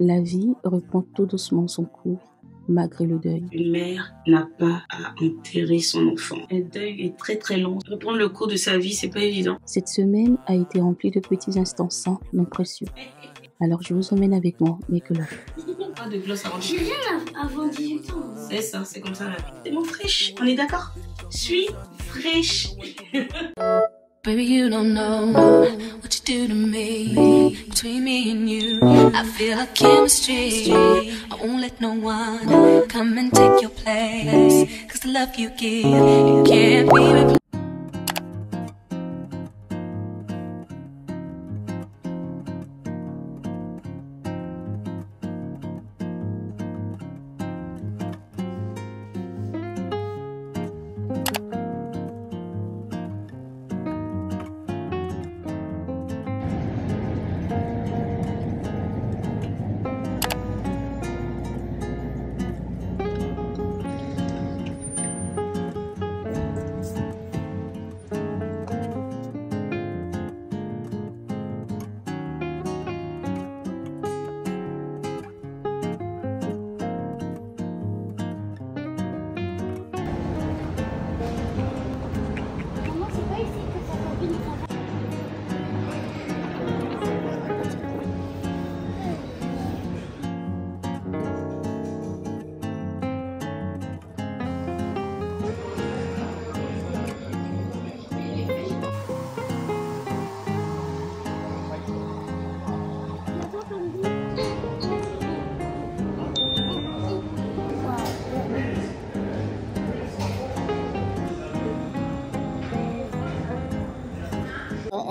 La vie reprend tout doucement son cours, malgré le deuil. Une mère n'a pas à enterrer son enfant. Un deuil est très très long. Reprendre le cours de sa vie, c'est pas évident. Cette semaine a été remplie de petits instants simples mais précieux. Alors je vous emmène avec moi, mes colocs. Pas de gloss avant. Je viens avant 18 ans. C'est ça, c'est comme ça la vie. T'es mon fraîche, on est d'accord? Suis fraîche. Baby, you don't know what you do to me. Between me and you, I feel like chemistry. I won't let no one come and take your place. Cause the love you give, it can't be replaced.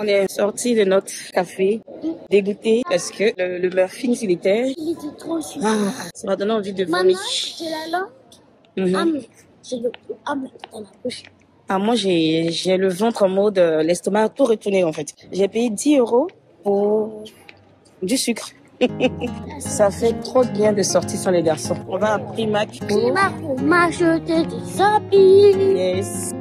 On est sorti de notre café, dégoûté parce que le muffin il était trop sucré. Ça m'a donné envie de Maintenant, vomir. j'ai la langue amère. J'ai le goût amer dans la bouche. Ah, moi, j'ai le ventre en mode, l'estomac tout retourné, en fait. J'ai payé 10 € pour du sucre. Ça fait trop de bien de sortir sans les garçons. On va à Primac. Primac pour m'acheter des habits. Yes.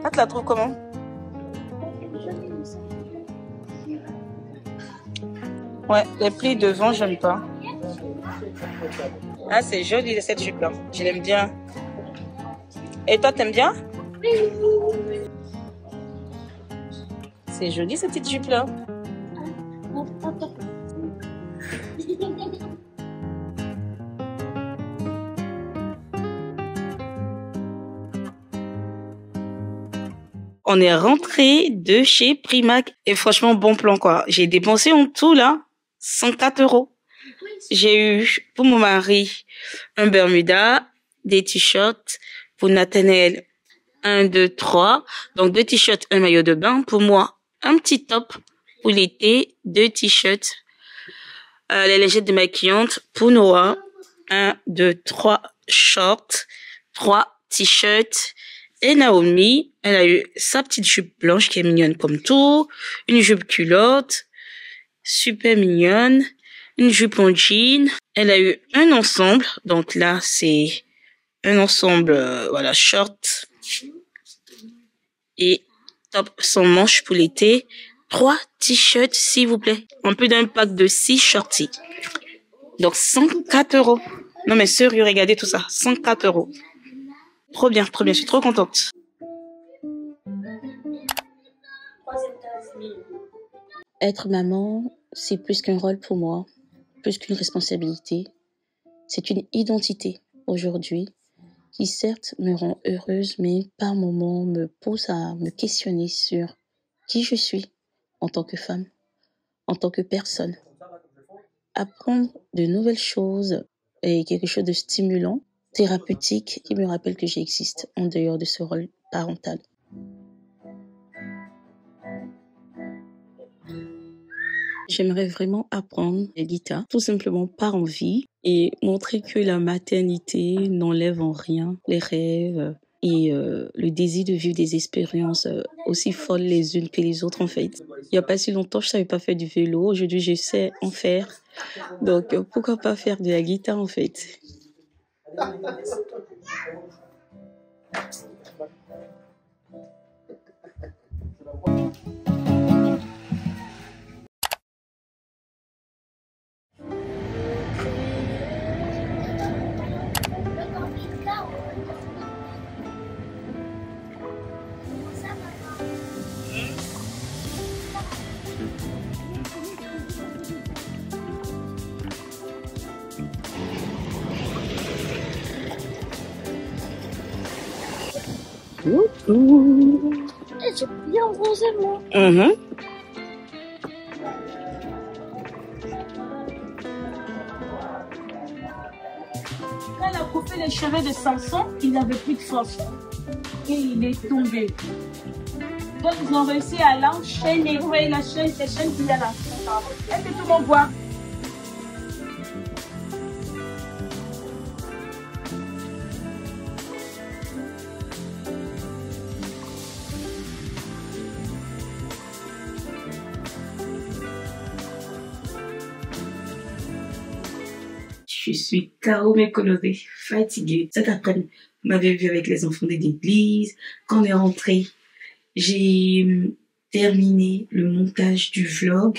Ah, tu la trouves comment? Ouais, les plis devant, j'aime pas. Ah, c'est joli cette jupe-là. Je l'aime bien. Et toi, t'aimes bien? C'est joli cette petite jupe-là. On est rentré de chez Primac et franchement bon plan quoi. J'ai dépensé en tout là 104 €. J'ai eu pour mon mari un Bermuda, des t-shirts pour Nathanaël 1, 2, 3. Donc 2 t-shirts, un maillot de bain pour moi, un petit top pour l'été, 2 t-shirts, les lingettes démaquillantes pour Noah, 1, 2, 3 shorts, 3 t-shirts. Et Naomi, elle a eu sa petite jupe blanche qui est mignonne comme tout, une jupe culotte, super mignonne, une jupe en jean. Elle a eu un ensemble, donc là c'est un ensemble, voilà, short et top sans manches pour l'été. 3 t-shirts s'il vous plaît, en plus d'un pack de 6 shorties. Donc 104 €. Non mais sérieux, regardez tout ça, 104 €. Trop bien, je suis trop contente. Être maman, c'est plus qu'un rôle pour moi, plus qu'une responsabilité. C'est une identité aujourd'hui qui certes me rend heureuse, mais par moments me pousse à me questionner sur qui je suis en tant que femme, en tant que personne. Apprendre de nouvelles choses est quelque chose de stimulant, thérapeutique, qui me rappelle que j'existe en dehors de ce rôle parental. J'aimerais vraiment apprendre la guitare, tout simplement par envie, et montrer que la maternité n'enlève en rien les rêves et le désir de vivre des expériences aussi folles les unes que les autres en fait. Il n'y a pas si longtemps, je ne savais pas faire du vélo. Aujourd'hui, je sais en faire. Donc, pourquoi pas faire de la guitare en fait? J'ai bien bronzé, moi. Quand elle a coupé les cheveux de Samson, il n'avait plus de force. Et il est tombé. Donc ils ont réussi à l'enchaîner. Vous voyez la chaîne, c'est chaîne qu'il y a là. Est-ce que tout le monde voit? Je suis KO mais colorée, fatiguée. Cet après-midi, vous m'avez vu avec les enfants de l'église. Quand on est rentré, j'ai terminé le montage du vlog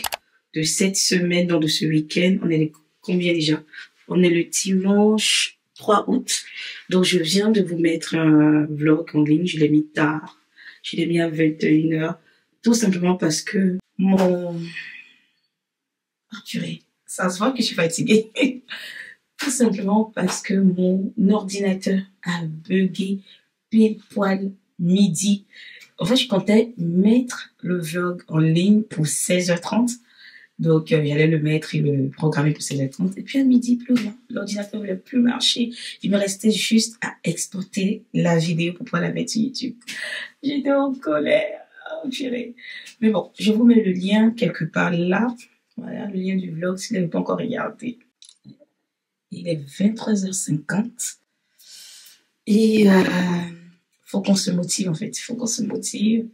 de cette semaine, donc de ce week-end. On est le combien déjà? On est le dimanche 3 août. Donc je viens de vous mettre un vlog en ligne. Je l'ai mis tard. Je l'ai mis à 21h. Tout simplement parce que mon... Ah purée, ça se voit que je suis fatiguée. Tout simplement parce que mon ordinateur a bugué pile poil midi. En fait, je comptais mettre le vlog en ligne pour 16h30. Donc, j'allais le mettre et le programmer pour 16h30. Et puis à midi, plus rien. L'ordinateur ne voulait plus marcher. Il me restait juste à exporter la vidéo pour pouvoir la mettre sur YouTube. J'étais en colère. Oh, purée. Mais bon, je vous mets le lien quelque part là. Voilà, le lien du vlog si vous n'avez pas encore regardé. Il est 23h50 et faut qu'on se motive en fait. Il faut qu'on se motive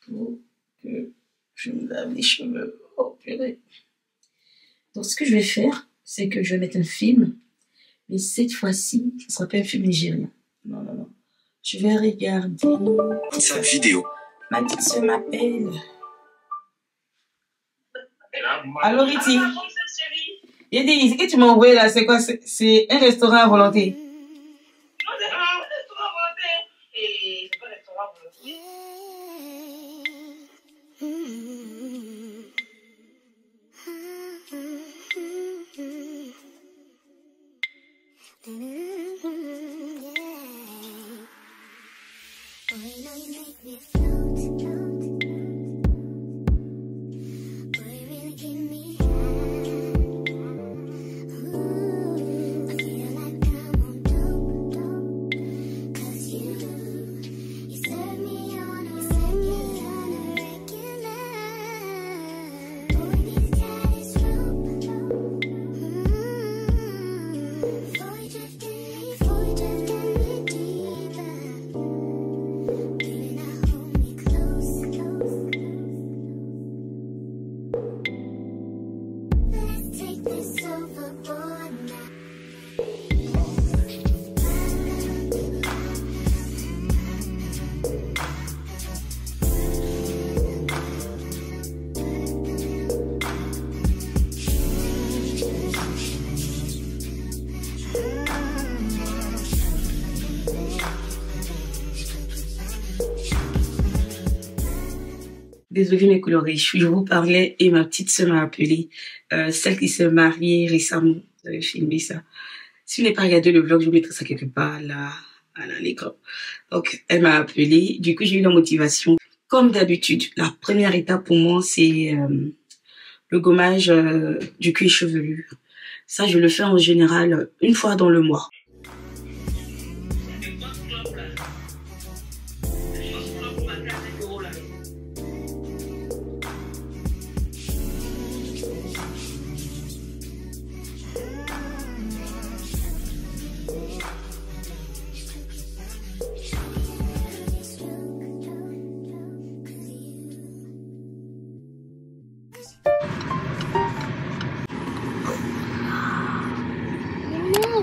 pour que je me lave les cheveux. Oh purée. Donc ce que je vais faire, c'est que je vais mettre un film, mais cette fois-ci, ce ne sera pas un film nigérien. Non, non, non. Je vais regarder sa vidéo. Ma petite soeur m'appelle. Allô Riti. Il dit, ce que tu m'as envoyé là, c'est quoi? C'est un restaurant à volonté. Non, c'est un restaurant à volonté. Et c'est pas un restaurant à volonté. Désolée mes colorés, je vous parlais et ma petite sœur m'a appelé, celle qui s'est mariée récemment. Vous avez filmé ça. Si vous n'avez pas regardé le vlog, je vous mettrai ça quelque part là, à l'écran. Donc elle m'a appelé, du coup j'ai eu la motivation. Comme d'habitude, la première étape pour moi c'est le gommage du cuir chevelu. Ça je le fais en général une fois dans le mois.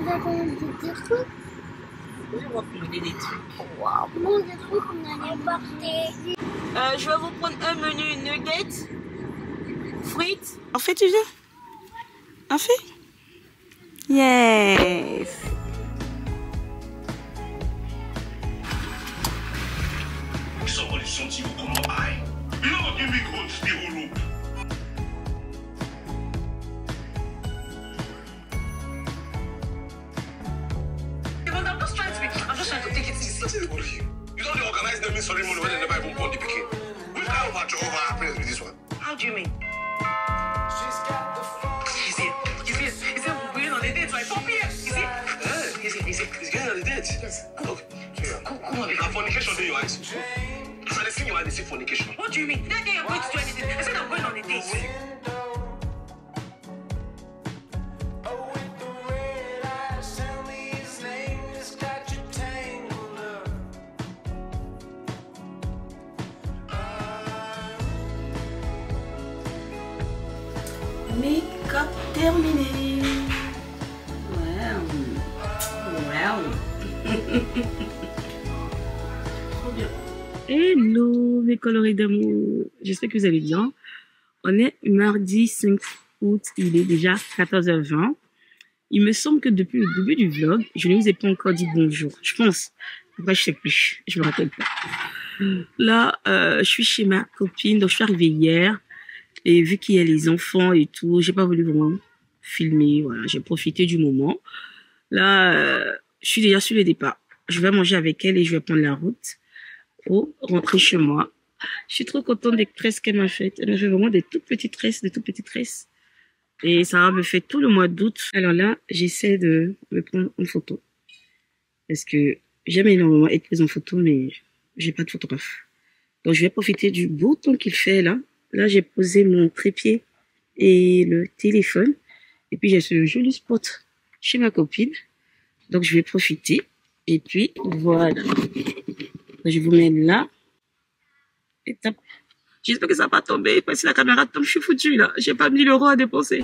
il doit commander des trucs. Oui, on va commander des trucs. Waouh, bon, des trucs qu'on allait porter. Je vais vous prendre un menu nuggets, frites. En fait, tu viens? En fait? Yes. Somebody something will come up high. You know what give me good the whole room. I'm just trying to take it easy. You don't organize them in ceremony when they never even born the pikin. Which kind of over happiness with this one? How do you mean? Is it going on a date like 4 p.m.? Is it? He's getting on the date. Yes. Okay. Come on, you have fornication in your eyes. As I see you, I see fornication. What do you mean? That day you're going to do anything. I said I'm going on a date. Make-up terminé. Wow. Trop bien. Hello mes coloris d'amour. J'espère que vous allez bien. On est mardi 5 août. Il est déjà 14h20. Il me semble que depuis le début du vlog, je ne vous ai pas encore dit bonjour. Je pense. Après, je sais plus. Je me rappelle pas. Là, je suis chez ma copine. Donc, je suis arrivée hier. Et vu qu'il y a les enfants et tout, j'ai pas voulu vraiment filmer. Voilà, j'ai profité du moment. Là, je suis déjà sur le départ. Je vais manger avec elle et je vais prendre la route pour rentrer chez moi. Je suis trop contente des tresses qu'elle m'a faites. Elle m'a fait vraiment des toutes petites tresses, Et ça me fait tout le mois d'août. Alors là, j'essaie de me prendre en photo. Parce que j'aime énormément être prise en photo, mais j'ai pas de photographe. Donc je vais profiter du beau temps qu'il fait là. Là, j'ai posé mon trépied et le téléphone. Et puis, j'ai ce joli spot chez ma copine. Donc, je vais profiter. Et puis, voilà. Je vous mets là. Et tape. J'espère que ça va pas tomber. Parce que si la caméra tombe, je suis foutue là. J'ai pas 1000 € à dépenser.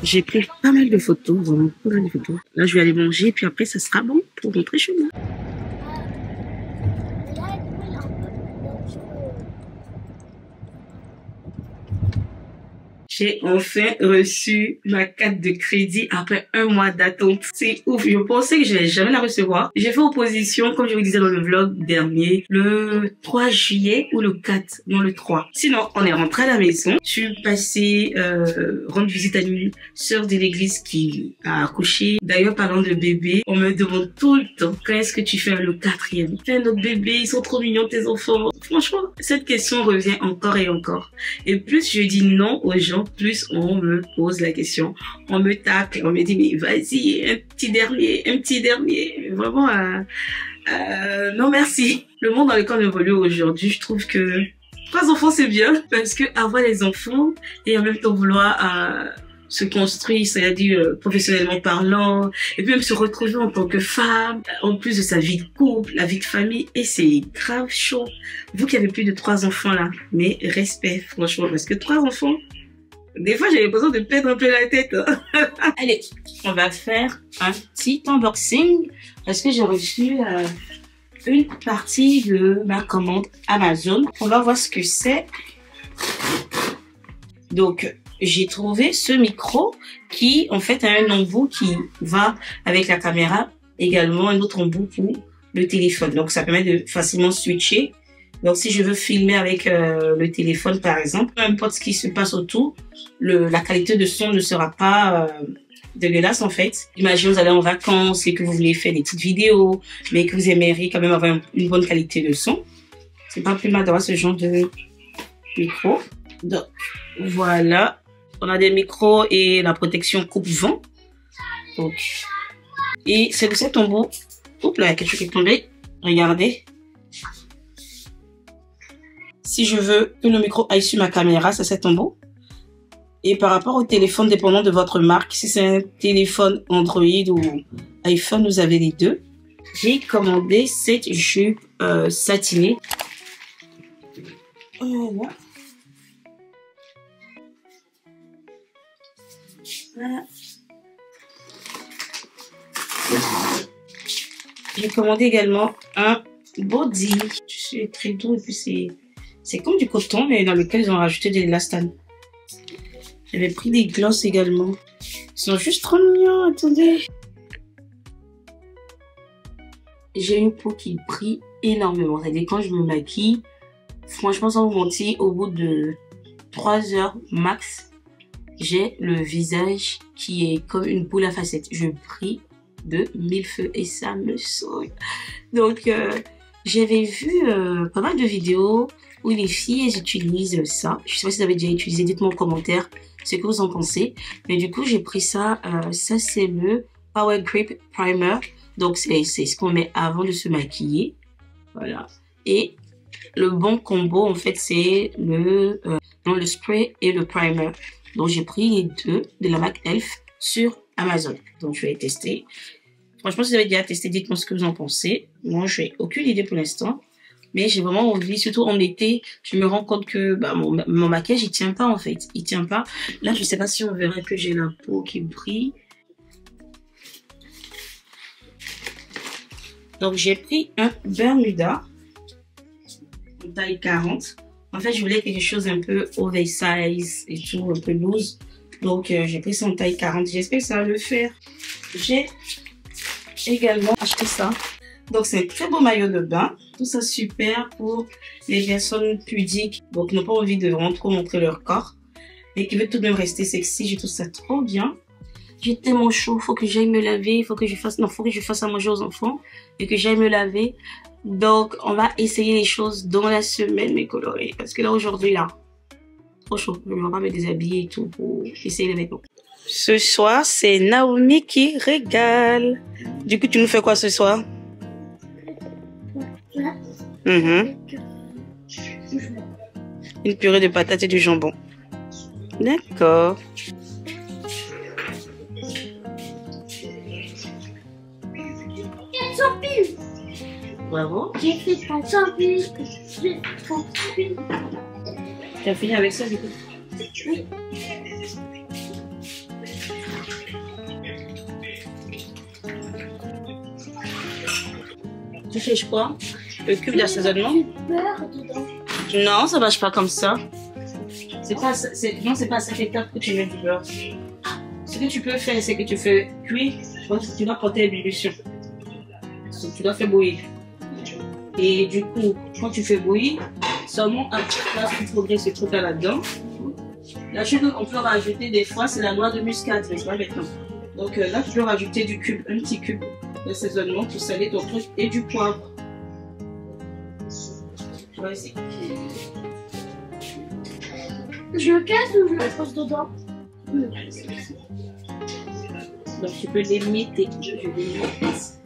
J'ai pris pas mal de photos, vraiment pas mal de photos. Là, je vais aller manger, puis après, ça sera bon pour rentrer chez moi. J'ai enfin reçu ma carte de crédit après un mois d'attente. C'est ouf, je pensais que je n'allais jamais la recevoir. J'ai fait opposition, comme je vous disais dans le vlog dernier, le 3 juillet ou le 4, non le 3. Sinon, on est rentré à la maison. Je suis passée rendre visite à une sœur de l'église qui a accouché. D'ailleurs, parlant de bébé, on me demande tout le temps, quand est-ce que tu fais le 4e? Fais un autre bébé, ils sont trop mignons tes enfants. Franchement, cette question revient encore et encore. Et plus je dis non aux gens, plus on me pose la question, on me tacle, on me dit mais vas-y, un petit dernier, vraiment non merci. Le monde dans lequel on évolue aujourd'hui, je trouve que 3 enfants c'est bien, parce que avoir les enfants et en même temps vouloir se construire, c'est-à-dire professionnellement parlant, et puis même se retrouver en tant que femme, en plus de sa vie de couple, la vie de famille, et c'est grave chaud. Vous qui avez plus de 3 enfants là, mais respect franchement, parce que 3 enfants, des fois, j'ai besoin de perdre un peu la tête. Allez, on va faire un petit unboxing parce que j'ai reçu une partie de ma commande Amazon. On va voir ce que c'est. Donc, j'ai trouvé ce micro qui, en fait, a un embout qui va avec la caméra. Également, un autre embout pour le téléphone. Donc, ça permet de facilement switcher Donc, si je veux filmer avec le téléphone, par exemple, peu importe ce qui se passe autour, la qualité de son ne sera pas dégueulasse, en fait. Imaginez, vous allez en vacances et que vous voulez faire des petites vidéos, mais que vous aimeriez quand même avoir une bonne qualité de son. C'est pas plus mal d'avoir ce genre de micro. Donc, voilà. On a des micros et la protection coupe-vent. Donc, et c'est de cet tombeau. Oups, là, il y a quelque chose qui est tombé. Regardez. Si je veux que le micro aille sur ma caméra, c'est cet tombeau. Et par rapport au téléphone, dépendant de votre marque, si c'est un téléphone Android ou iPhone, vous avez les deux. J'ai commandé cette jupe satinée. Voilà. Voilà. J'ai commandé également un body. C'est très doux et puis c'est comme du coton, mais dans lequel ils ont rajouté de l'élastane. J'avais pris des glosses également. Ils sont juste trop mignons, attendez. J'ai une peau qui brille énormément. C'est-à-dire quand je me maquille, franchement sans vous mentir, au bout de 3 heures max, j'ai le visage qui est comme une boule à facettes. Je brille de 1000 feux et ça me saoule. Donc j'avais vu pas mal de vidéos où les filles elles utilisent ça. Je sais pas si vous avez déjà utilisé, dites-moi en commentaire ce que vous en pensez. Mais du coup j'ai pris ça. Ça c'est le Power Grip Primer. Donc c'est ce qu'on met avant de se maquiller. Voilà. Et le bon combo en fait c'est le spray et le primer. Donc j'ai pris les deux de la marque Elf sur Amazon. Donc je vais tester. Franchement si vous avez déjà testé, dites-moi ce que vous en pensez. Moi je n'ai aucune idée pour l'instant. Mais j'ai vraiment envie, surtout en été, je me rends compte que mon maquillage il tient pas en fait. Il tient pas. Là je sais pas si on verra que j'ai la peau qui brille. Donc j'ai pris un Bermuda. Taille 40. En fait, je voulais quelque chose un peu oversize et tout, un peu loose. Donc, j'ai pris ça en taille 40. J'espère que ça va le faire. J'ai également acheté ça. Donc, c'est un très beau maillot de bain. Tout ça super pour les personnes pudiques. Donc, qui n'ont pas envie de vraiment trop montrer leur corps. Mais qui veulent tout de même rester sexy. Je trouve ça trop bien. J'ai tellement chaud. Faut que j'aille me laver. Faut que je fasse à manger aux enfants. Et que j'aille me laver. Donc, on va essayer les choses dans la semaine, mes colorés. Parce que là, aujourd'hui, là, trop chaud. Je ne vais pas me déshabiller et tout pour essayer les vêtements. Ce soir, c'est Naomi qui régale. Du coup, tu nous fais quoi ce soir? Une purée de patates et du jambon. D'accord. Bravo. J'ai fait pas sans pile. Tu as fini avec ça, du coup? Oui. Tu fais quoi? Le cube d'assaisonnement? Beurre dedans. Non, ça marche pas comme ça. Non, c'est pas à cette étape que tu mets du beurre. Ce que tu peux faire, c'est que tu fais cuire. Tu dois porter l'ébullition. Tu dois faire bouillir. Et du coup, quand tu fais bouillir, seulement après, là, tu progrès ce truc là-dedans. La chose qu'on peut rajouter des fois, c'est la noix de muscade, mais pas maintenant. Donc là, tu peux rajouter du cube, un petit cube d'assaisonnement pour saler ton truc et du poivre. Tu vois ici. Je le casse ou je le pose dedans? Donc tu peux limiter. Je limite.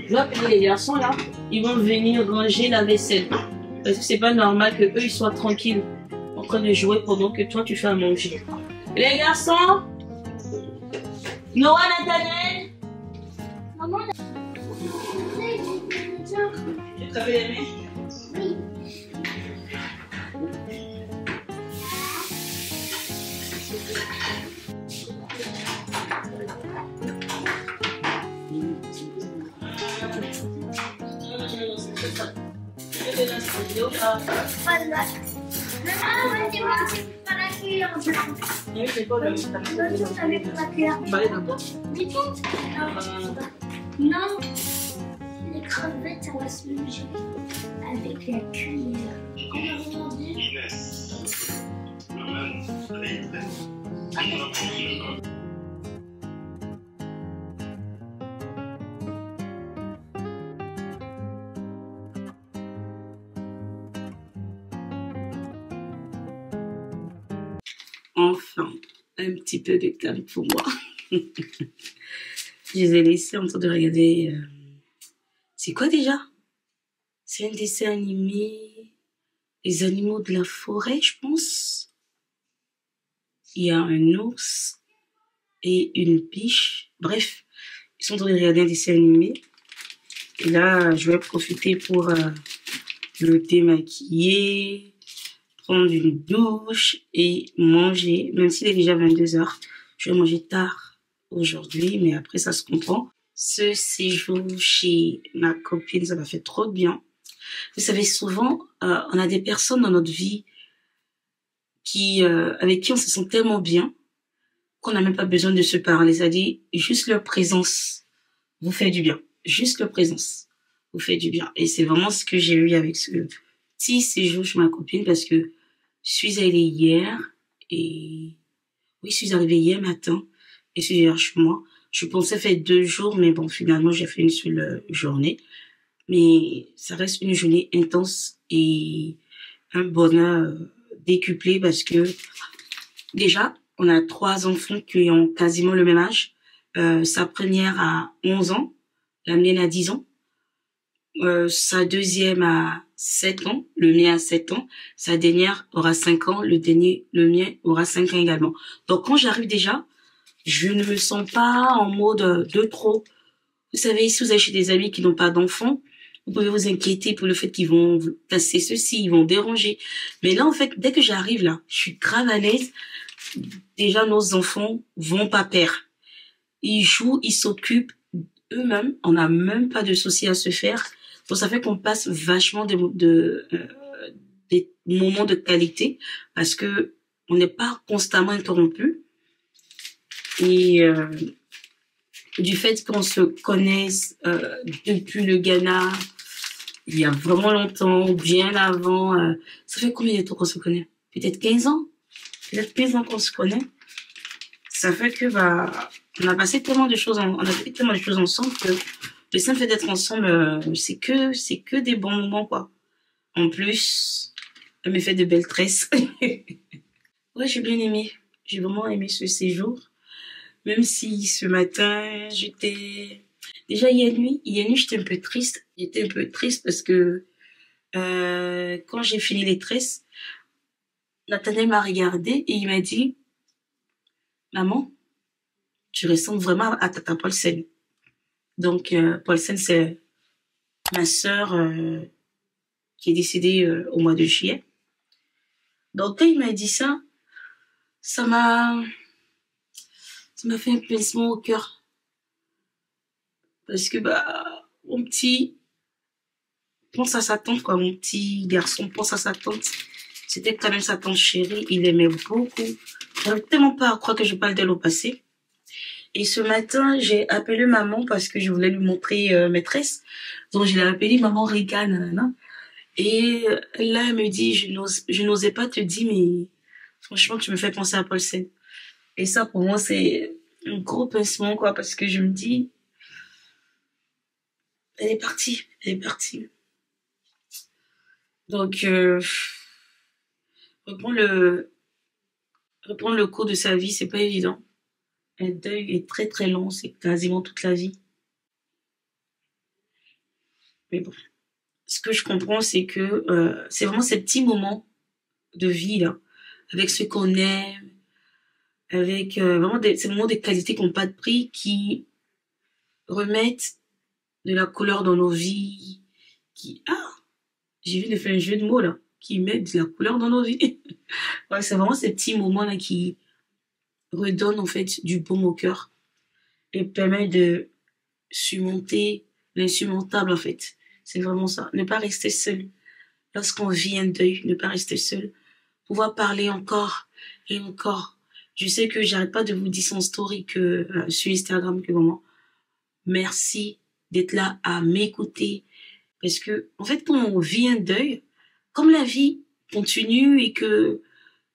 Je vois que les garçons là, ils vont venir ranger la vaisselle. Parce que c'est pas normal que eux ils soient tranquilles en train de jouer pendant que toi tu fais à manger. Les garçons, Noah, Nathanaël, Maman, tu te laves les mains? oui. Non. crevettes à la semaine avec la cuillère. On a regardé. Inès. Maman, allez, allez. Enfin, un petit peu de calme pour moi. Je les ai laissés en train de regarder. C'est quoi déjà? C'est un dessin animé. Les animaux de la forêt, je pense. Il y a un ours et une biche. Bref, ils sont en train de regarder un dessin animé. Et là, je vais profiter pour me démaquiller, prendre une douche et manger. Même s'il est déjà 22h, je vais manger tard aujourd'hui, mais après ça se comprend. Ce séjour chez ma copine, ça m'a fait trop de bien. Vous savez, souvent, on a des personnes dans notre vie avec qui on se sent tellement bien qu'on n'a même pas besoin de se parler. C'est-à-dire, juste leur présence vous fait du bien. Juste leur présence vous fait du bien. Et c'est vraiment ce que j'ai eu avec ce petit séjour chez ma copine, parce que je suis allée hier et... Oui, je suis arrivée hier matin et je suis hier chez moi. Je pensais faire 2 jours, mais bon, finalement, j'ai fait une seule journée. Mais ça reste une journée intense et un bonheur décuplé, parce que déjà, on a 3 enfants qui ont quasiment le même âge. Sa première a 11 ans, la mienne a 10 ans. Sa deuxième a 7 ans, le mien a 7 ans. Sa dernière aura 5 ans, le mien aura 5 ans également. Donc quand j'arrive déjà, je ne me sens pas en mode de trop. Vous savez, si vous avez chez des amis qui n'ont pas d'enfants, vous pouvez vous inquiéter pour le fait qu'ils vont vous casser ceci, ils vont déranger. Mais là, en fait, dès que j'arrive là, je suis grave à l'aise. Déjà, nos enfants vont pas perdre. Ils jouent, ils s'occupent eux-mêmes. On n'a même pas de soucis à se faire. Donc, ça fait qu'on passe vachement des moments de qualité, parce que on n'est pas constamment interrompu. Et du fait qu'on se connaisse depuis le Ghana, il y a vraiment longtemps, bien avant, ça fait combien de temps qu'on se connaît? Peut-être 15 ans? Peut-être 15 ans qu'on se connaît. Ça fait que, on a passé tellement de choses, on a fait tellement de choses ensemble que le simple fait d'être ensemble, c'est que des bons moments, quoi. En plus, elle me fait de belles tresses. Ouais, j'ai bien aimé. J'ai vraiment aimé ce séjour. Même si ce matin, déjà, hier nuit, j'étais un peu triste. J'étais un peu triste parce que, quand j'ai fini les tresses, Nathanaël m'a regardé et il m'a dit, maman, tu ressembles vraiment à Tata Paulsen. Donc, Paulsen, c'est ma sœur qui est décédée au mois de juillet. Donc, quand il m'a dit ça, ça m'a fait un pincement au cœur. Parce que, mon petit pense à sa tante, quoi. Mon petit garçon pense à sa tante. C'était quand même sa tante chérie. Il aimait beaucoup. J'arrive tellement pas à croire que je parle d'elle au passé. Et ce matin, j'ai appelé maman parce que je voulais lui montrer maîtresse. Donc, je l'ai appelée maman Rika, nanana. Et là, elle me dit, je n'osais pas te dire, mais franchement, tu me fais penser à Paulsen. Et ça, pour moi, c'est un gros pincement, quoi, parce que je me dis, elle est partie. Donc, reprendre le cours de sa vie, c'est pas évident. Un deuil est très très long, c'est quasiment toute la vie. Mais bon, ce que je comprends, c'est que c'est vraiment ces petits moments de vie là, avec ceux qu'on aime, avec vraiment ces moments de qualité qui n'ont pas de prix, qui remettent de la couleur dans nos vies, j'ai vu de faire un jeu de mots là, qui mettent de la couleur dans nos vies. Ouais, c'est vraiment ces petits moments là qui redonnent en fait du baume au cœur et permettent de surmonter l'insurmontable en fait. C'est vraiment ça. Ne pas rester seul. Lorsqu'on vit un deuil, ne pas rester seul. Pouvoir parler encore et encore. Je sais que j'arrête pas de vous dire son story sur Instagram que vraiment, merci d'être là à m'écouter. Parce que, en fait, quand on vit un deuil, comme la vie continue et que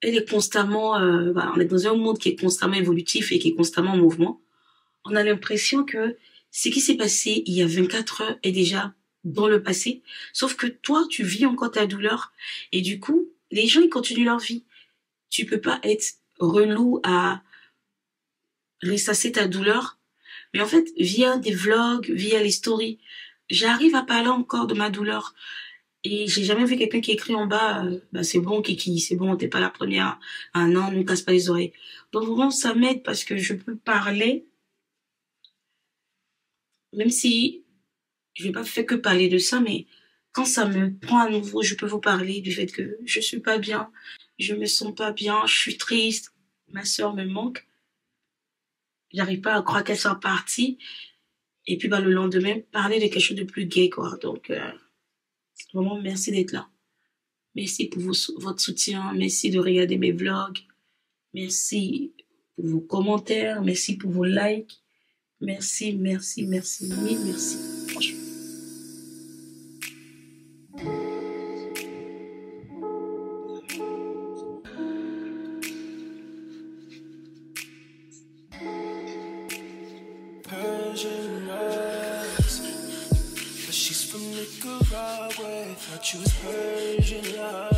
elle est constamment, on est dans un monde qui est constamment évolutif et qui est constamment en mouvement, on a l'impression que ce qui s'est passé il y a 24 heures est déjà dans le passé. Sauf que toi, tu vis encore ta douleur. Et du coup, les gens, ils continuent leur vie. Tu peux pas être relou à ressasser ta douleur. Mais en fait, via des vlogs, via les stories, j'arrive à parler encore de ma douleur. Et j'ai jamais vu quelqu'un qui écrit en bas, c'est bon, Kiki, c'est bon, t'es pas la première. Ah non, ne casse pas les oreilles. Donc vraiment, ça m'aide parce que je peux parler, même si je vais pas faire que parler de ça, mais quand ça me prend à nouveau, je peux vous parler du fait que je suis pas bien, je me sens pas bien, je suis triste, ma sœur me manque. J'arrive pas à croire qu'elle soit partie. Et puis, le lendemain, parler de quelque chose de plus gai, quoi. Donc, vraiment, merci d'être là. Merci pour votre soutien. Merci de regarder mes vlogs. Merci pour vos commentaires. Merci pour vos likes. Merci, merci, merci, mille merci. Franchement. She was Persian love.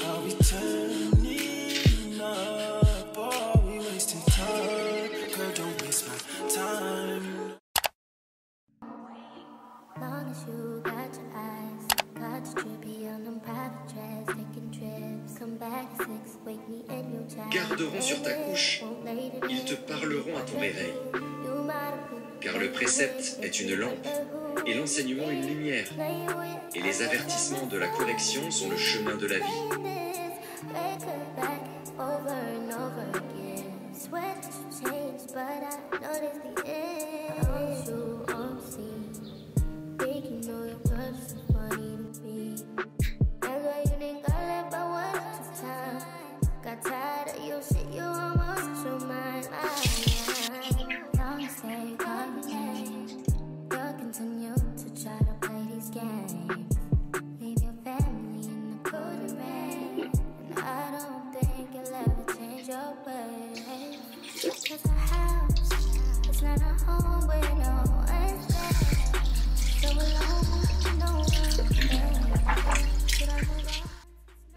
Are we turning up? Or are we wasting time? Girl, don't waste my time. Long as you got your eyes, got your trippy on them private jets, taking trips, come back at 6, wake me in your child. Garderont sur ta couche, ils te parleront à ton réveil. Car le précepte est une lampe et l'enseignement une lumière. Et les avertissements de la correction sont le chemin de la vie.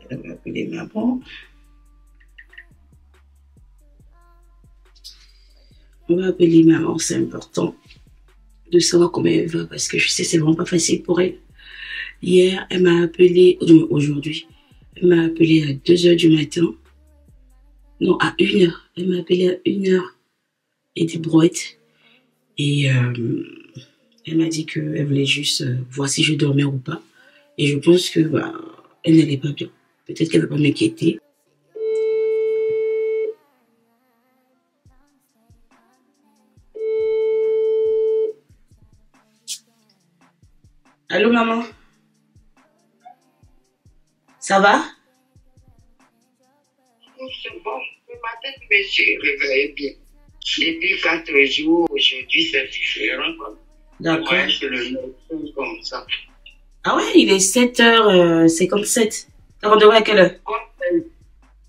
Elle va appeler maman. On va appeler maman, c'est important de savoir comment elle va parce que je sais c'est vraiment pas facile pour elle. Hier, elle m'a appelé, aujourd'hui, elle m'a appelé à 2 heures du matin. Non, à 1 heure. Elle m'a appelé à 1 heure et des brouettes. Et elle m'a dit qu'elle voulait juste voir si je dormais ou pas. Et je pense que elle n'allait pas bien. Peut-être qu'elle ne va pas m'inquiéter. Allô, maman? Ça va? C'est bon. Le matin, je me suis réveillée bien. J'ai dit 4 jours, aujourd'hui, c'est différent. D'accord. Ouais, c'est le médecin comme ça. Ah ouais, il est 7h57. T'as rendez-vous à quelle heure?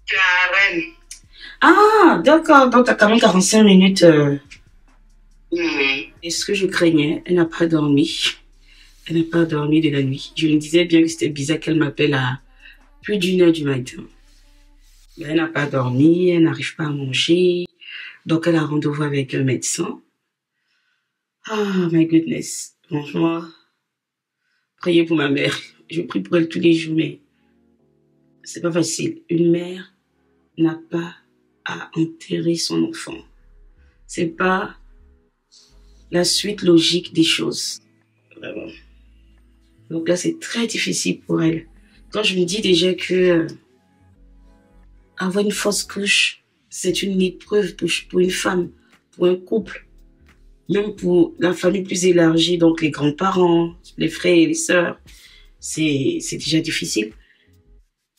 C'est à Rennes. Ah, d'accord. Donc, t'as quand même 45 minutes. Mhm. Et ce que je craignais, elle n'a pas dormi. Elle n'a pas dormi de la nuit. Je me disais bien que c'était bizarre qu'elle m'appelle à plus d'1 heure du matin. Mais elle n'a pas dormi, elle n'arrive pas à manger. Donc, elle a rendez-vous avec un médecin. Oh, my goodness. Franchement, priez pour ma mère. Je prie pour elle tous les jours, mais c'est pas facile. Une mère n'a pas à enterrer son enfant. C'est pas la suite logique des choses. Vraiment. Donc là, c'est très difficile pour elle. Quand je me dis déjà que avoir une fausse couche, c'est une épreuve pour une femme, pour un couple, même pour la famille plus élargie, donc les grands-parents, les frères et les sœurs, c'est déjà difficile.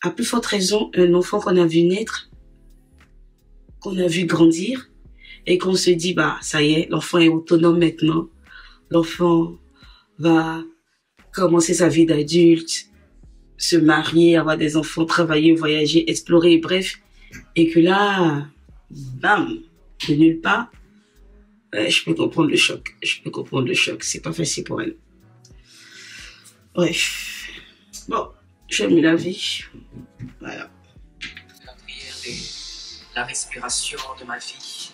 À plus forte raison, un enfant qu'on a vu naître, qu'on a vu grandir, et qu'on se dit, bah, ça y est, l'enfant est autonome maintenant. L'enfant va commencer sa vie d'adulte, se marier, avoir des enfants, travailler, voyager, explorer, bref. Et que là, bam, de nulle part, je peux comprendre le choc. Je peux comprendre le choc. C'est pas facile pour elle. Bref. Bon, j'aime la vie. Voilà. La prière est la respiration de ma vie.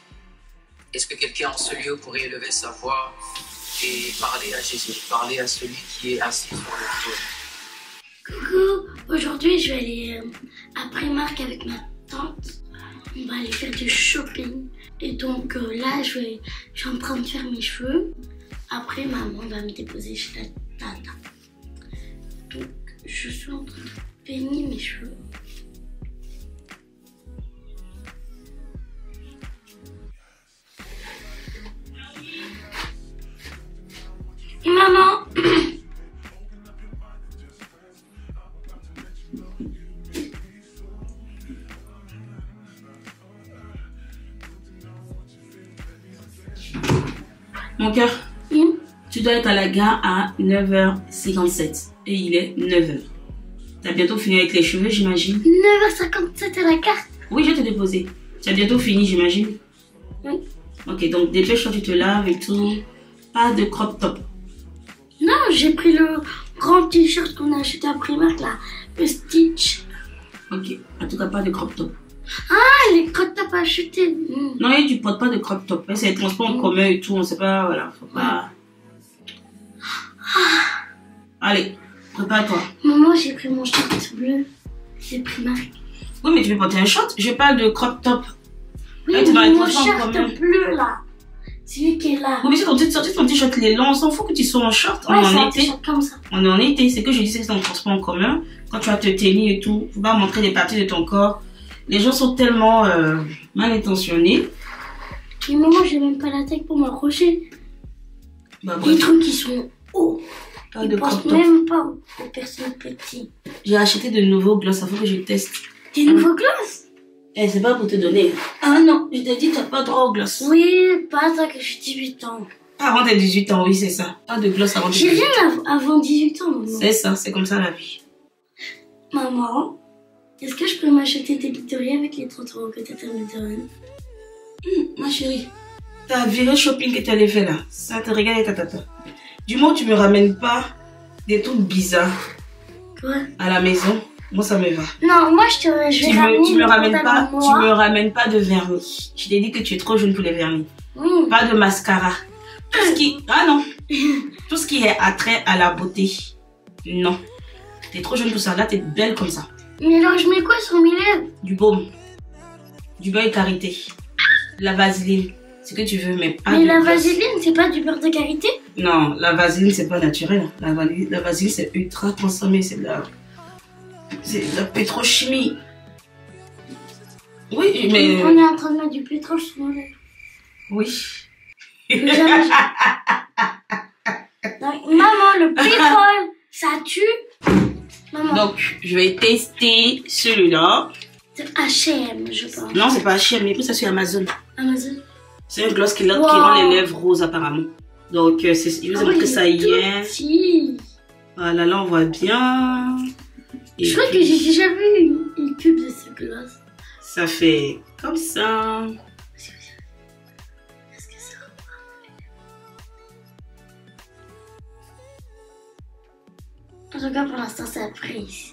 Est-ce que quelqu'un en ce lieu pourrait élever sa voix et parler à Jésus, parler à celui qui est assis sur le trône? Coucou, aujourd'hui je vais aller à Primark avec ma tante. On va aller faire du shopping. Et donc là, je suis en train de faire mes cheveux. Après, maman va me déposer chez la tata. Donc, je suis en train de peigner mes cheveux. Et maman Mon cœur, tu dois être à la gare à 9h57 et il est 9h. Tu as bientôt fini avec les cheveux, j'imagine? 9h57 à la carte. Oui, je vais te déposer. Tu as bientôt fini, j'imagine? Oui. Ok, donc dépêche-toi, tu te laves et tout. Pas de crop top. Non, j'ai pris le grand t-shirt qu'on a acheté à Primark là, le Stitch. Ok, en tout cas pas de crop top. Ah, les crop top achetés. Non, et tu portes pas de crop top. C'est les transports en commun et tout, on sait pas, voilà, faut pas... Allez, prépare-toi. Maman, j'ai pris mon short bleu. C'est Primark. Oui, mais tu peux porter un short. Je parle de crop top. Oui, là, tu mais mon short bleu là. C'est lui qui est là. Oui, mais si ton t-shirt il est long, on s'en fout que tu sois en short. Ouais, on est c'est en un été. t-shirt comme ça. On est en été. C'est que je disais que c'est un transport en commun. Quand tu vas te tenir et tout, faut pas montrer des parties de ton corps. Les gens sont tellement mal intentionnés. Et maman, j'ai même pas la taille pour m'approcher. Bah, les trucs qui sont hauts. Pas Ils de pensent crop top. même pas aux personnes petites. J'ai acheté de nouveaux gloss, il faut que je teste. Des nouveaux gloss? Eh, c'est pas pour te donner. Ah non. Je t'ai dit, tu n'as pas droit au gloss. Oui, pas ça que j'ai 18 ans. Avant tes 18 ans, oui, c'est ça. Pas de gloss avant tes J'ai 18 ans. rien avant 18 ans, maman. C'est ça, c'est comme ça la vie. Maman, est-ce que je peux m'acheter des bidonniers avec les 30 € que t'as me donne? Ma chérie, t'as viré shopping que tu allais faire là. Ça te regarde et tata. Du moment où tu me ramènes pas des trucs bizarres Quoi? à la maison, moi ça me va. Non, moi je vais ramener Tu me ramènes pas, moi. tu me ramènes pas de vernis. Je t'ai dit que tu es trop jeune pour les vernis. Pas de mascara. Tout ce qui, ah non, tout ce qui est attrait à la beauté, non. T'es trop jeune pour ça. Là, t'es belle comme ça. Mais alors je mets quoi sur mes lèvres? Du baume, du beurre de karité, de la vaseline, ce que tu veux, mais pas. Mais la gloss. vaseline, c'est pas du beurre de karité? Non, la vaseline, c'est pas naturel. La vaseline, c'est ultra consommé. C'est de la pétrochimie. Oui, mais... On est en train de mettre du pétrole sur nos lèvres. Oui. Jamais... Maman, le pétrole, ça tue. Maman. Donc, je vais tester celui-là. C'est H&M, je pense. Non, c'est pas H&M, mais ça sur Amazon. Amazon. C'est un gloss qui rend les lèvres roses apparemment. Donc, je vous ai que ça y est. Petit. Voilà, là on voit bien. Et je crois que j'ai déjà vu une pub de ce gloss. Ça fait comme ça. Est-ce que ça va? En tout cas, pour l'instant, c'est après ici.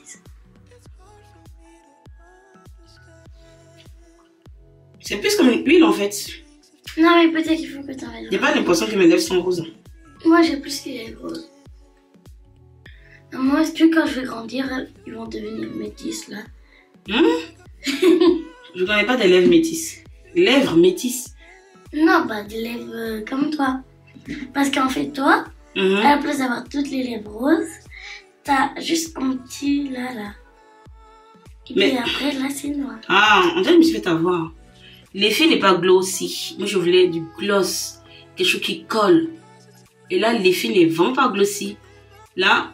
C'est plus comme une huile en fait. Non, mais peut-être qu'il faut que tu en mettes. Il n'y a pas l'impression que mes lèvres sont roses. Moi, j'ai plus que les roses. Moi, est-ce que quand je vais grandir, ils vont devenir métis là? Je connais pas des lèvres métisses. Lèvres métisses? Non, bah des lèvres comme toi. Parce qu'en fait, toi, à la place d'avoir toutes les lèvres roses, t'as juste un petit là. Et puis après, là, c'est noir. Ah, on dirait que je me suis fait avoir. L'effet n'est pas glossy. Moi, je voulais du gloss. Quelque chose qui colle. Et là, l'effet n'est vraiment pas glossy. Là,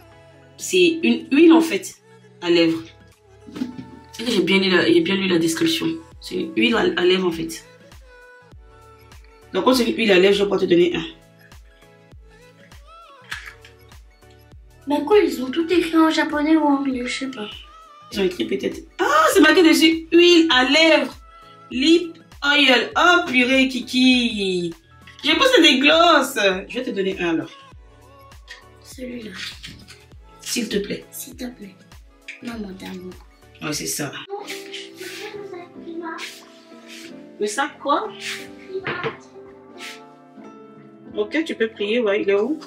c'est une huile en fait à lèvres. J'ai bien lu la description. C'est une huile à lèvres en fait. Donc, quand c'est une huile à lèvres, je vais pas te donner un. Mais quoi, ils ont tout écrit en japonais ou en anglais, je sais pas. Ils ont écrit peut-être... Ah, c'est marqué dessus, huile à lèvres. Lip oil. Oh, purée, Kiki. J'ai pas c'est des glosses. Je vais te donner un, alors. Celui-là. S'il te plaît. S'il te plaît. Maman, t'as un bon. Ouais, c'est ça. Non, je peux faire le Primark. Le sac, quoi? Primark. Ok, tu peux prier, ouais, il est où?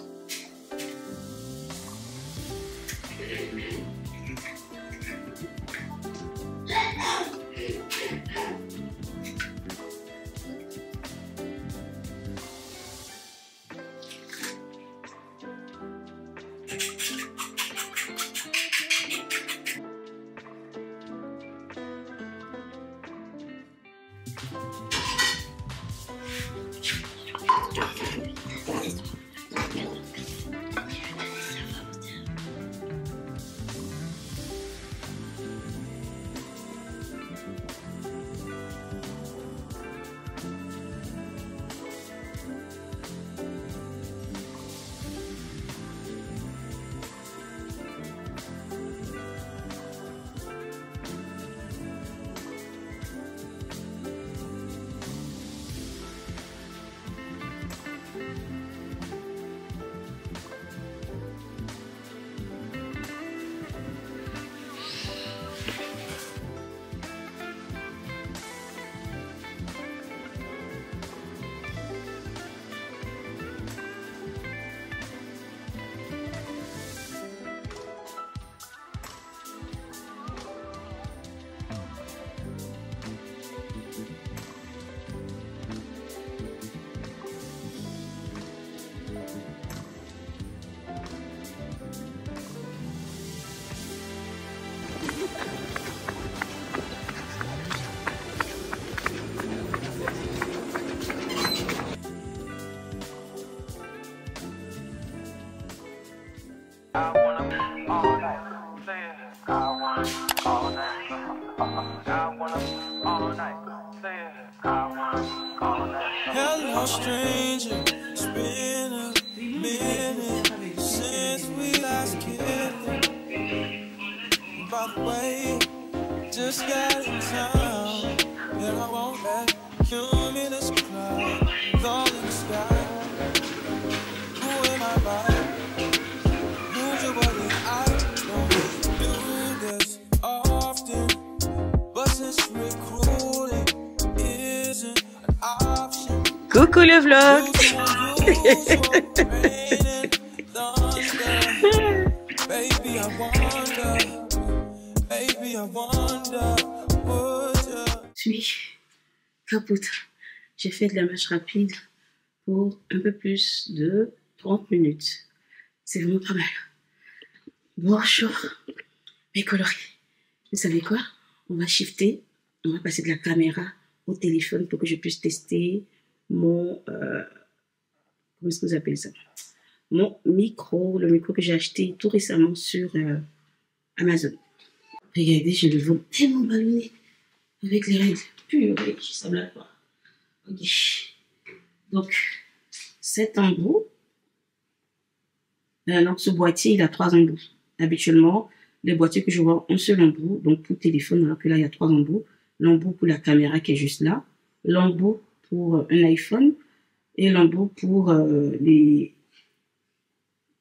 Hello, stranger. It's been a minute since we last kicked. By the way, just got in town, and I won't let cumulus clouds all in the sky. Who am I by? Who's your buddy? I don't do this often, but since recruiting isn't an option. Coucou le vlog. Je suis capote. J'ai fait de la marche rapide pour un peu plus de 30 minutes. C'est vraiment pas mal. Bonjour mes coloris. Vous savez quoi? On va shifter. On va passer de la caméra au téléphone pour que je puisse tester mon... comment est-ce que vous appelez ça? Mon micro. Le micro que j'ai acheté tout récemment sur Amazon. Regardez, j'ai le ventre tellement ballonné avec les règles. Purée, ça me l'a pas. Ok. Donc, cet embout. Donc, ce boîtier, il a 3 embouts. Habituellement, les boîtiers que je vois ont un seul embout. Donc, pour téléphone, alors que là, il y a 3 embouts. L'embout pour la caméra qui est juste là. L'embout pour un iPhone. Et l'embout pour les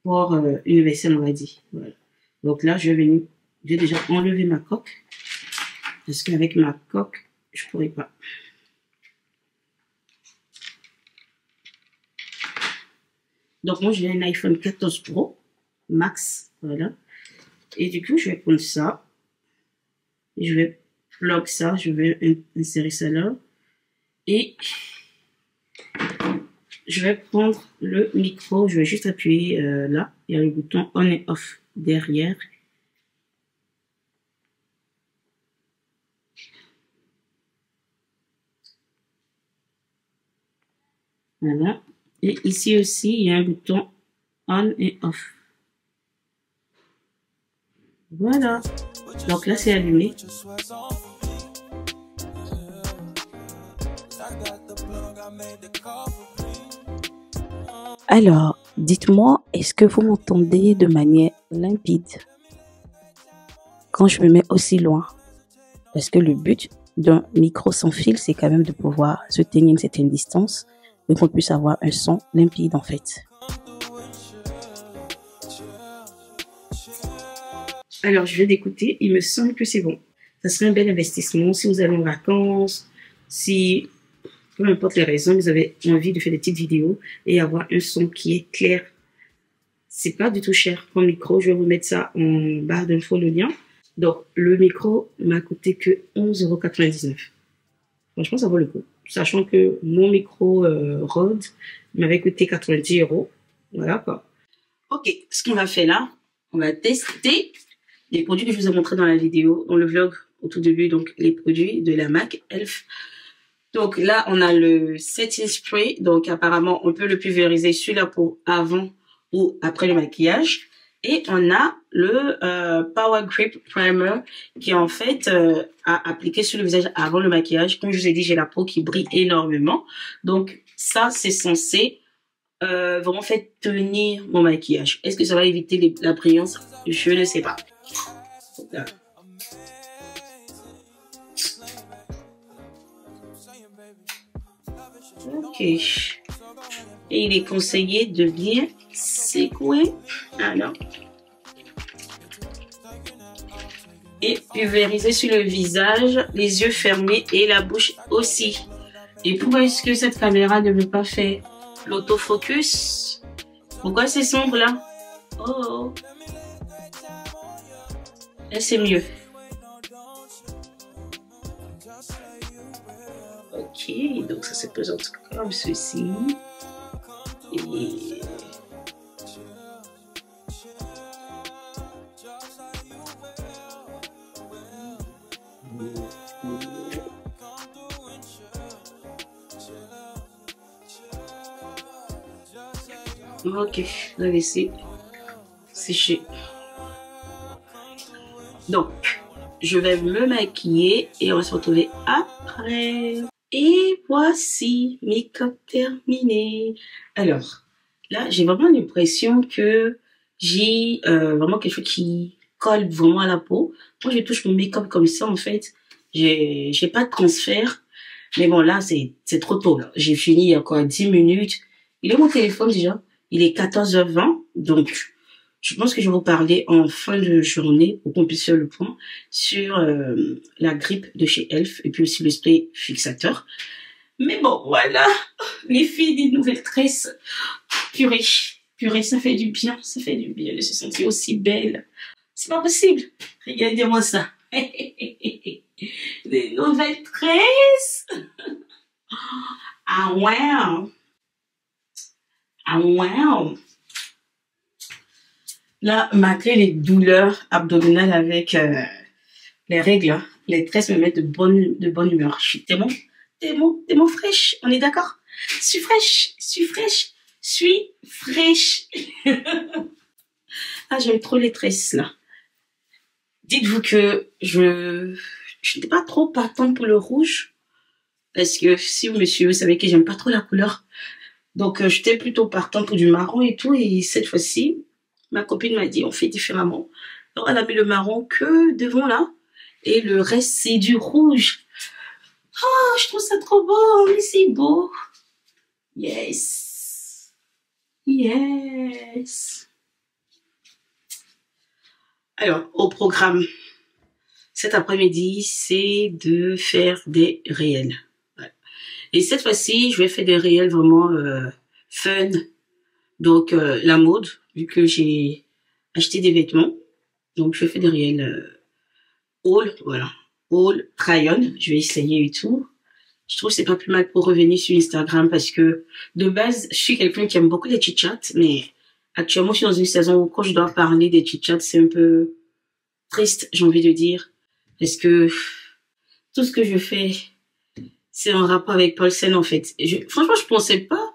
ports universels, on va dire. Voilà. Donc là, j'ai déjà enlevé ma coque. Parce qu'avec ma coque, je ne pourrais pas. Donc moi, j'ai un iPhone 14 Pro Max. Voilà. Et du coup, je vais prendre ça. Et je vais plug ça. Je vais insérer ça là. Et je vais prendre le micro. Je vais juste appuyer là. Il y a le bouton on et off derrière. Voilà. Et ici aussi, il y a un bouton on et off. Voilà. Donc là, c'est allumé. Alors, dites-moi, est-ce que vous m'entendez de manière limpide quand je me mets aussi loin? Parce que le but d'un micro sans fil, c'est quand même de pouvoir se tenir une certaine distance et qu'on puisse avoir un son limpide en fait. Alors, je viens d'écouter, il me semble que c'est bon. Ça serait un bel investissement si vous allez en vacances, si, peu importe les raisons, vous avez envie de faire des petites vidéos et avoir un son qui est clair. C'est pas du tout cher comme micro. Je vais vous mettre ça en barre d'infos, le lien. Donc, le micro m'a coûté que 11,99 €. Franchement, ça vaut le coup. Sachant que mon micro Rode m'avait coûté 90 €. Voilà quoi. Ok, ce qu'on va faire là, on va tester les produits que je vous ai montrés dans la vidéo, dans le vlog au tout début. Donc, les produits de la MAC Elf. Donc là, on a le setting spray. Donc, apparemment, on peut le pulvériser sur la peau avant ou après le maquillage. Et on a le Power Grip Primer qui est en fait à appliquer sur le visage avant le maquillage. Comme je vous ai dit, j'ai la peau qui brille énormément. Donc ça, c'est censé vraiment faire tenir mon maquillage. Est-ce que ça va éviter la brillance? Je ne sais pas. Là. Ok. Et il est conseillé de bien secouer. Alors. Et pulvériser sur le visage, les yeux fermés et la bouche aussi. Et pourquoi est-ce que cette caméra ne veut pas faire l'autofocus? Pourquoi c'est sombre là? Oh. Là c'est mieux. Ok, donc ça se présente comme ceci. Et... ok, on va laisser sécher. Donc, je vais me maquiller et on va se retrouver après. Et voici, make-up terminé. Alors, là, j'ai vraiment l'impression que j'ai vraiment quelque chose qui colle vraiment à la peau. Moi, je touche mon make-up comme ça, en fait. J'ai pas de transfert. Mais bon, là, c'est trop tôt. J'ai fini il y a quoi, 10 minutes. Il est mon téléphone déjà. Il est 14h20. Donc, je pense que je vais vous parler en fin de journée pour qu'on puisse faire le point sur la grippe de chez Elf et puis aussi le spray fixateur. Mais bon, voilà, les filles des nouvelles tresses. Purée, purée, ça fait du bien de se sentir aussi belle. C'est pas possible. Regardez-moi ça. Des nouvelles tresses. Ah wow. Ah wow. Là, malgré les douleurs abdominales avec les règles, hein, les tresses me mettent de bonne humeur. Je suis tellement fraîche. On est d'accord? Suis fraîche. Ah, j'aime trop les tresses, là. Dites-vous que je n'étais pas trop partante pour le rouge. Parce que si vous me suivez, vous savez que j'aime pas trop la couleur. Donc, j'étais plutôt partante pour du marron et tout. Et cette fois-ci, ma copine m'a dit, on fait différemment. Alors, elle a mis le marron que devant là. Et le reste, c'est du rouge. Oh, je trouve ça trop beau. Mais c'est beau. Yes. Alors, au programme, cet après-midi, c'est de faire des réels. Voilà. Et cette fois-ci, je vais faire des réels vraiment fun. Donc, la mode, vu que j'ai acheté des vêtements. Donc, je fais des réels haul, voilà. Haul, try-on. Je vais essayer et tout. Je trouve que c'est pas plus mal pour revenir sur Instagram parce que, de base, je suis quelqu'un qui aime beaucoup les chit-chats, mais actuellement, je suis dans une saison où quand je dois parler des chit-chats, c'est un peu triste, j'ai envie de dire. Parce que tout ce que je fais, c'est en rapport avec Paulsen, en fait. Franchement, je pensais pas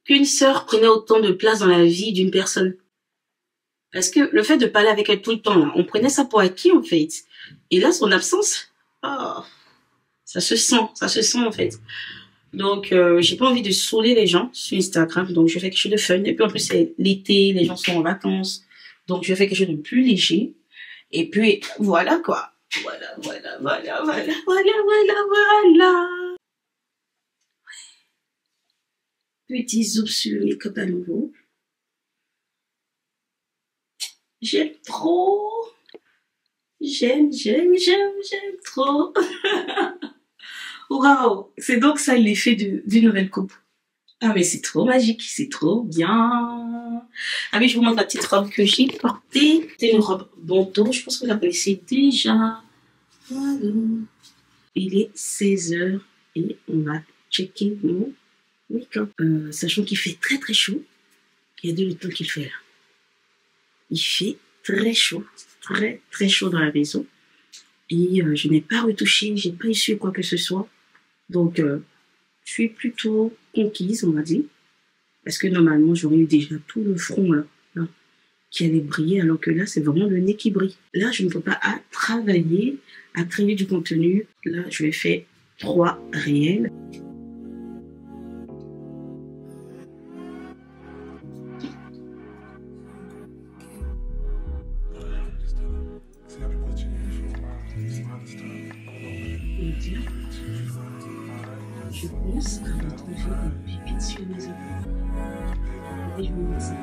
qu'une sœur prenait autant de place dans la vie d'une personne. Parce que le fait de parler avec elle tout le temps, là, on prenait ça pour acquis, en fait. Et là, son absence, oh, Ça se sent en fait. Donc, j'ai pas envie de saouler les gens sur Instagram. Donc, je fais quelque chose de fun. Et puis, en plus, c'est l'été, les gens sont en vacances. Donc, je fais quelque chose de plus léger. Et puis, voilà quoi. Voilà. Petit zoom sur le make-up à nouveau. J'aime trop. J'aime trop. Waouh, c'est donc ça l'effet d'une nouvelle coupe. Ah mais c'est trop magique, c'est trop bien. Ah oui, je vous montre la petite robe que j'ai portée. C'est une robe bandeau, je pense que vous la connaissez déjà. Voilà. Il est 16h et on va checker mon make-up. Sachant qu'il fait très chaud. Regardez le temps qu'il fait là. Il fait très chaud, très chaud dans la maison. Et je n'ai pas retouché, j'ai pas essuyé quoi que ce soit. Donc, je suis plutôt conquise, on va dire. Parce que normalement, j'aurais eu déjà tout le front là, qui allait briller. Alors que là, c'est vraiment le nez qui brille. Là, je ne peux pas travailler, à créer du contenu. Là, je vais faire 3 réels. Je pense à retrouver une pipette sur mes épaules. Et je vous montre ça.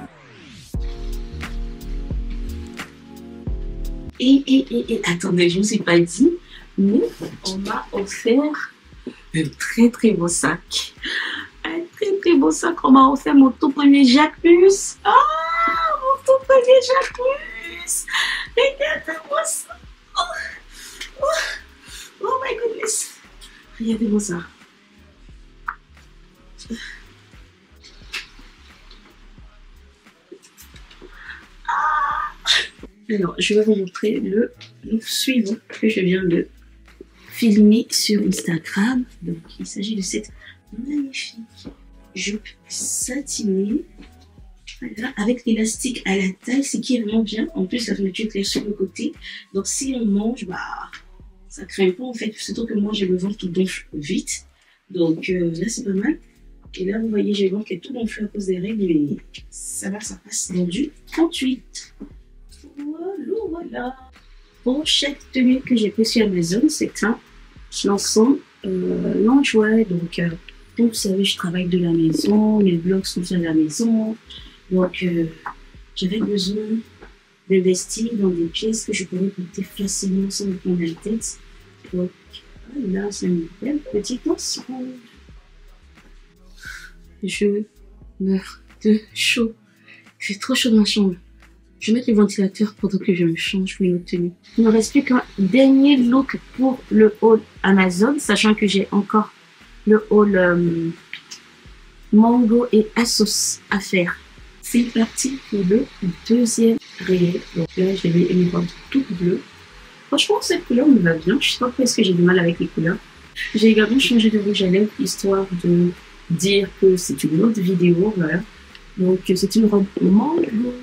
Et attendez, je ne vous ai pas dit, mais on m'a offert un très beau sac. Un très beau sac. On m'a offert mon tout premier Jacquemus. Ah, mon tout premier Jacquemus. Regardez-moi ça. Oh my goodness. Regardez-moi ça. Alors, je vais vous montrer le suivant que je viens de filmer sur Instagram. Donc, il s'agit de cette magnifique jupe satinée. Voilà, avec l'élastique à la taille, ce qui est vraiment bien. En plus, la fermeture est sur le côté. Donc, si on mange, bah, ça craint pas en fait. Surtout que moi, j'ai le ventre qui gonfle vite. Donc, là, c'est pas mal. Et là, vous voyez, j'ai le ventre qui est tout gonflé à cause des règles. Mais ça va, ça passe dans du 38. Voilà. Pour chaque tenue que j'ai pris sur Amazon, c'est un l'ensemble lingerie. Donc, comme vous savez, je travaille de la maison, mes vlogs sont faits de la maison. Donc, j'avais besoin d'investir dans des pièces que je pouvais porter facilement sans me prendre la tête. Donc, là, c'est une belle petite ensemble. Je meurs de chaud. Il fait trop chaud dans la chambre. Je vais mettre le ventilateur pendant que je me change pour une autre tenue. Il ne me reste plus qu'un dernier look pour le haul Amazon, sachant que j'ai encore le haul Mango et Asos à faire. C'est parti pour le deuxième réel. Donc là, j'ai une robe toute bleue. Franchement, cette couleur me va bien. Je sais pas pourquoi est-ce que j'ai du mal avec les couleurs. J'ai également changé de rouge à lèvres, histoire de dire que c'est une autre vidéo. Voilà. Donc, c'est une robe Mango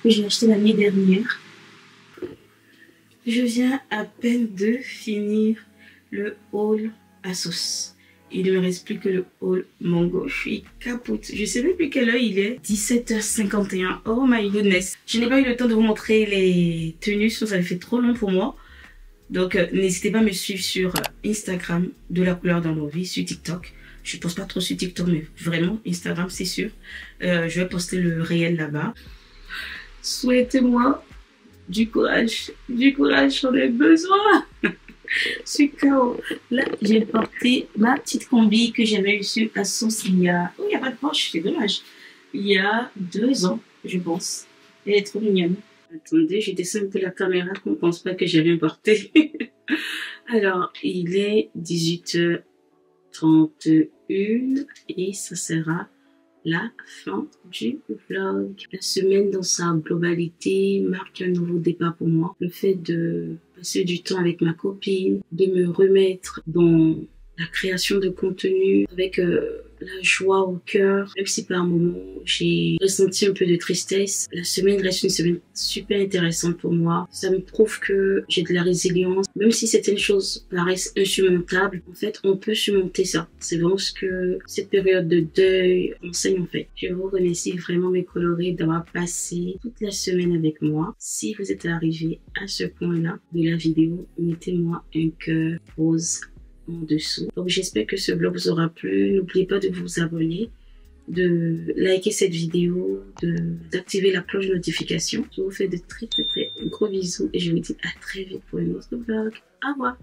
que j'ai acheté l'année dernière. Je viens à peine de finir le haul Asos. Il ne me reste plus que le haul Mango. Je suis capote. Je ne sais même plus quelle heure il est. 17h51. Oh my goodness. Je n'ai pas eu le temps de vous montrer les tenues. Ça fait trop long pour moi. Donc, n'hésitez pas à me suivre sur Instagram, de la couleur dans nos vies, sur TikTok. Je ne poste pas trop sur TikTok, mais vraiment, Instagram, c'est sûr. Je vais poster le réel là-bas. Souhaitez-moi du courage, j'en ai besoin. Je suis KO. Là, j'ai porté ma petite combi que j'avais eue sur Asos il y a... Oh, il n'y a pas de poche, c'est dommage. Il y a 2 ans, je pense. Elle est trop mignonne. Attendez, je descends de la caméra qu'on ne pense pas que j'ai rien porté. Alors, il est 18h31 et ça sera la fin du vlog. La semaine dans sa globalité marque un nouveau départ pour moi. Le fait de passer du temps avec ma copine, de me remettre dans la création de contenu avec la joie au cœur. Même si par moments j'ai ressenti un peu de tristesse, la semaine reste une semaine super intéressante pour moi. Ça me prouve que j'ai de la résilience. Même si certaines choses paraissent insurmontables, en fait, on peut surmonter ça. C'est vraiment ce que cette période de deuil enseigne en fait. Je vous remercie vraiment mes colorés d'avoir passé toute la semaine avec moi. Si vous êtes arrivé à ce point-là de la vidéo, mettez-moi un cœur rose en dessous. Donc j'espère que ce vlog vous aura plu. N'oubliez pas de vous abonner, de liker cette vidéo, d'activer la cloche de notification. Je vous fais de très gros bisous et je vous dis à très vite pour un autre vlog. Au revoir.